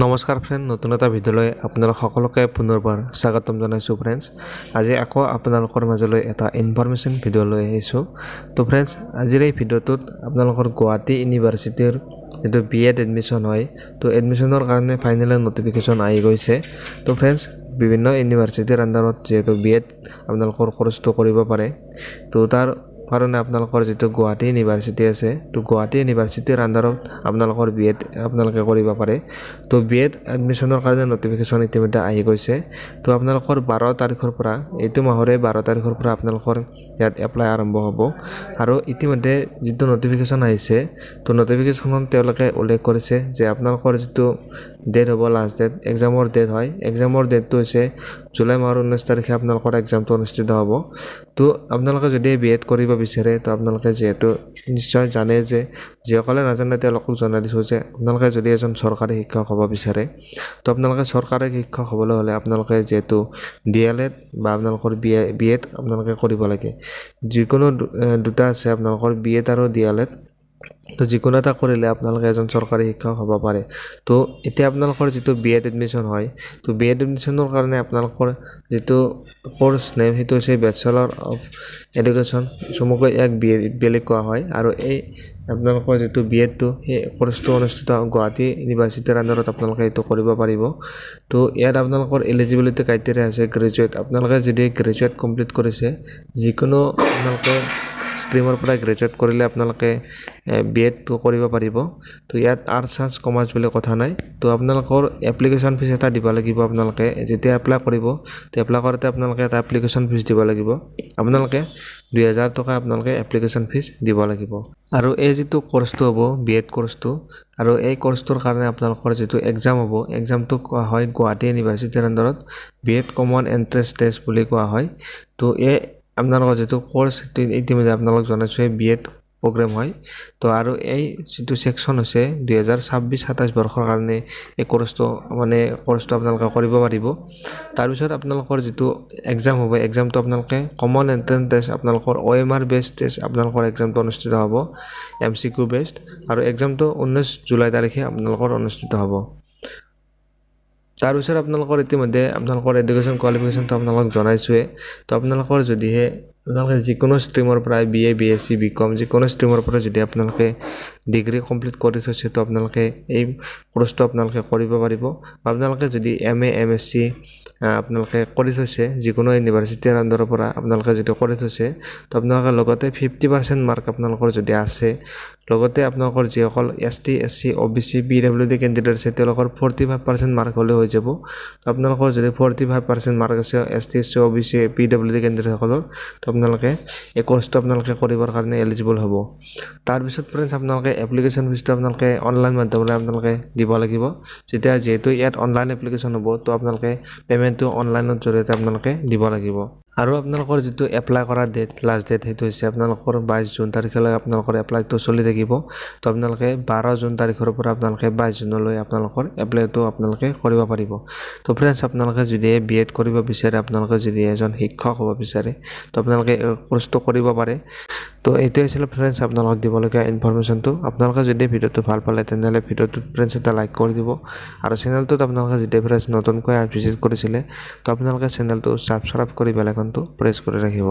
নমস্কাৰ ফ্ৰেণ্ড, নতুন এটা ভিডিঅ'লৈ আপোনালোক সকলোকে পুনৰবাৰ স্বাগতম জনাইছোঁ ফ্ৰেণ্ডছ। আজি আকৌ আপোনালোকৰ মাজলৈ এটা ইনফৰমেশ্যন ভিডিঅ' লৈ আহিছোঁ। তো ফ্ৰেণ্ডছ, আজিৰ এই ভিডিঅ'টোত আপোনালোকৰ গুৱাহাটী ইউনিভাৰ্চিটিৰ যিটো BEd এডমিশ্যন হয়, তো এডমিশ্যনৰ কাৰণে ফাইনেল নটিফিকেশ্যন আহি গৈছে। তো ফ্ৰেণ্ডছ, বিভিন্ন ইউনিভাৰ্চিটিৰ আণ্ডাৰত যিহেতু BEd আপোনালোকৰ কোৰ্চটো কৰিব পাৰে, তো তাৰ কাৰণে আপোনালোকৰ যিটো গুৱাহাটী ইউনিভাৰ্চিটি আছে, তো গুৱাহাটী ইউনিভাৰ্চিটিৰ আণ্ডাৰত আপোনালোকৰ BEd আপোনালোকে কৰিব পাৰে। তো BEd এডমিশ্যনৰ কাৰণে নটিফিকেশ্যন ইতিমধ্যে আহি গৈছে। তো আপোনালোকৰ 12 তাৰিখৰ পৰা, এইটো মাহৰে 12 তাৰিখৰ পৰা আপোনালোকৰ ইয়াত এপ্লাই আৰম্ভ হ'ব। আৰু ইতিমধ্যে যিটো নটিফিকেশ্যন আহিছে, তো নটিফিকেশ্যনত তেওঁলোকে উল্লেখ কৰিছে যে আপোনালোকৰ যিটো ডেট হ'ব, লাষ্ট ডেট, এক্সামৰ ডেট হয়, এক্সামৰ ডেটটো হৈছে জুলাই মাহৰ 19 তাৰিখে আপোনালোকৰ এক্সামটো অনুষ্ঠিত হ'ব। তো আপোনালোকে যদি BEd কৰিব বিচাৰে, তো আপোনালোকে যিহেতু নিশ্চয় জানে যে, যিসকলে নাজানে তেওঁলোকক জনাই দিছোঁ যে আপোনালোকে যদি এজন চৰকাৰী শিক্ষক হ'ব বিচাৰে, তো আপোনালোকে চৰকাৰী শিক্ষক হ'বলৈ হ'লে আপোনালোকে যিহেতু DLED বা আপোনালোকৰ BEd আপোনালোকে কৰিব লাগে। যিকোনো দুটা আছে আপোনালোকৰ, BEd আৰু DLED। তো যিকোনো এটা কৰিলে আপোনালোকে এজন চৰকাৰী শিক্ষক হ'ব পাৰে। তো এতিয়া আপোনালোকৰ যিটো BEd এডমিশ্যন হয়, তো BEd এডমিশ্যনৰ কাৰণে আপোনালোকৰ যিটো কোৰ্চ নেম, সেইটো হৈছে বেচেলৰ অফ এডুকেশ্যন, চমুকৈ ইয়াক BLE কোৱা হয়। আৰু এই আপোনালোকৰ যিটো BEdটো, সেই কোৰ্চটো অনুষ্ঠিত গুৱাহাটী ইউনিভাৰ্চিটিৰ আণ্ডাৰত আপোনালোকে এইটো কৰিব পাৰিব। তো ইয়াত আপোনালোকৰ এলিজিবিলিটি ক্ৰাইটেৰিয়া আছে গ্ৰেজুৱেট। আপোনালোকে যদি গ্ৰেজুৱেট কমপ্লিট কৰিছে, যিকোনো আপোনালোকে ষ্ট্ৰীমৰ পৰা গ্ৰেজুৱেট কৰিলে আপোনালোকে BEdটো কৰিব পাৰিব। তো ইয়াত আৰ্টছ চাইন্স কমাৰ্চ বুলি কথা নাই। তো আপোনালোকৰ এপ্লিকেশ্যন ফিজ এটা দিব লাগিব। আপোনালোকে যেতিয়া এপ্লাই কৰিব, তো এপ্লাই কৰোঁতে আপোনালোকে এটা এপ্লিকেশ্যন ফিজ দিব লাগিব। আপোনালোকে 2000 টকা আপোনালোকে এপ্লিকেশ্যন ফিজ দিব লাগিব। আৰু এই যিটো কোৰ্চটো হ'ব, BEd কোৰ্চটো, আৰু এই কোৰ্চটোৰ কাৰণে আপোনালোকৰ যিটো এক্সাম হ'ব, এক্সামটো কোৱা হয় গুৱাহাটী ইউনিভাৰ্চিটিৰ আণ্ডাৰত BEd কমন এণ্ট্ৰেন্স টেষ্ট বুলি কোৱা হয়। তো এই আপোনালোকৰ যিটো কোৰ্চ, ইতিমধ্যে আপোনালোক জনাইছোঁ BEd প্ৰগ্ৰেম হয়। তো আৰু এই যিটো ছেকশ্যন হৈছে 2026-27 বৰ্ষৰ কাৰণে এই কোৰ্চটো আপোনালোকে কৰিব পাৰিব। তাৰপিছত আপোনালোকৰ যিটো এক্সাম হ'ব, এক্সামটো আপোনালোকে কমন এণ্ট্ৰেন্স টেষ্ট, আপোনালোকৰ OMR বেছড টেষ্ট আপোনালোকৰ এক্সামটো অনুষ্ঠিত হ'ব, MCQ বেছড। আৰু এক্সামটো 19 জুলাই তাৰিখে আপোনালোকৰ অনুষ্ঠিত হ'ব। তাৰপিছত আপোনালোকৰ ইতিমধ্যে আপোনালোকৰ এডুকেশ্যন কোৱালিফিকেশ্যনটো আপোনালোক জনাইছোঁৱে। তো আপোনালোকৰ যদিহে আপোনালোকে যিকোনো ষ্ট্ৰীমৰ পৰা BA, BSc, BCom যিকোনো ষ্ট্ৰীমৰ পৰা যদি আপোনালোকে ডিগ্ৰী কমপ্লিট কৰি থৈছে, তো আপোনালোকে এই কোৰ্চটো আপোনালোকে কৰিব পাৰিব। আপোনালোকে যদি MA, MSc আপোনালোকে কৰি থৈছে, যিকোনো ইউনিভাৰ্চিটিৰ আণ্ডাৰৰ পৰা আপোনালোকে যদি কৰি থৈছে, তো আপোনালোকে লগতে 50% মাৰ্ক আপোনালোকৰ যদি আছে, লগতে আপোনালোকৰ যিসকল ST, SC, OBC, PWD candidate আছে, তেওঁলোকৰ 45% মাৰ্ক হ'লে হৈ যাব। আপোনালোকৰ যদি 45% মাৰ্ক আছে ST, SC, OBC, PWD কেণ্ডিডেটসকলৰ, তো আপোনালোকে এই কোৰ্চটো আপোনালোকে কৰিবৰ কাৰণে এলিজিবল হ'ব। তাৰপিছত ফ্ৰেণ্ডছ, আপোনালোকে এপ্লিকেশ্যন ফিজটো আপোনালোকে অনলাইন মাধ্যমেৰে আপোনালোকে দিব লাগিব। যিহেতু ইয়াত অনলাইন এপ্লিকেশ্যন হ'ব, তো আপোনালোকে পে'মেণ্টটো অনলাইনৰ জৰিয়তে আপোনালোকে দিব লাগিব। আৰু আপোনালোকৰ যিটো এপ্লাই কৰাৰ ডেট, লাষ্ট ডেট, সেইটো হৈছে আপোনালোকৰ 22 জুন তাৰিখলৈ আপোনালোকৰ এপ্লাইটো চলি থাকিব। তো আপোনালোকে 12 জুন তাৰিখৰ পৰা আপোনালোকে 22 জুনলৈ আপোনালোকৰ এপ্লাইটো আপোনালোকে কৰিব পাৰিব। তো ফ্ৰেণ্ডছ, আপোনালোকে যদি BEd কৰিব বিচাৰে, আপোনালোকে যদি এজন শিক্ষক হ'ব বিচাৰে, তো আপোনালোকে কোৰ্চটো কৰিব পাৰে। তো এইটোৱে হৈছিলে ফ্ৰেণ্ডছ আপোনালোকক দিবলগীয়া ইনফৰমেশ্যনটো। আপোনালোকে যদি ভিডিঅ'টো ভাল পালে, তেনেহ'লে ভিডিঅ'টোত ফ্ৰেণ্ডছ এটা লাইক কৰি দিব। আৰু চেনেলটোত আপোনালোকে যদি ফ্ৰেণ্ডছ নতুনকৈ ভিজিট কৰিছিলে, তো আপোনালোকে চেনেলটো ছাবস্ক্ৰাইব কৰি বেল আইকনটো প্ৰেছ কৰি ৰাখিব।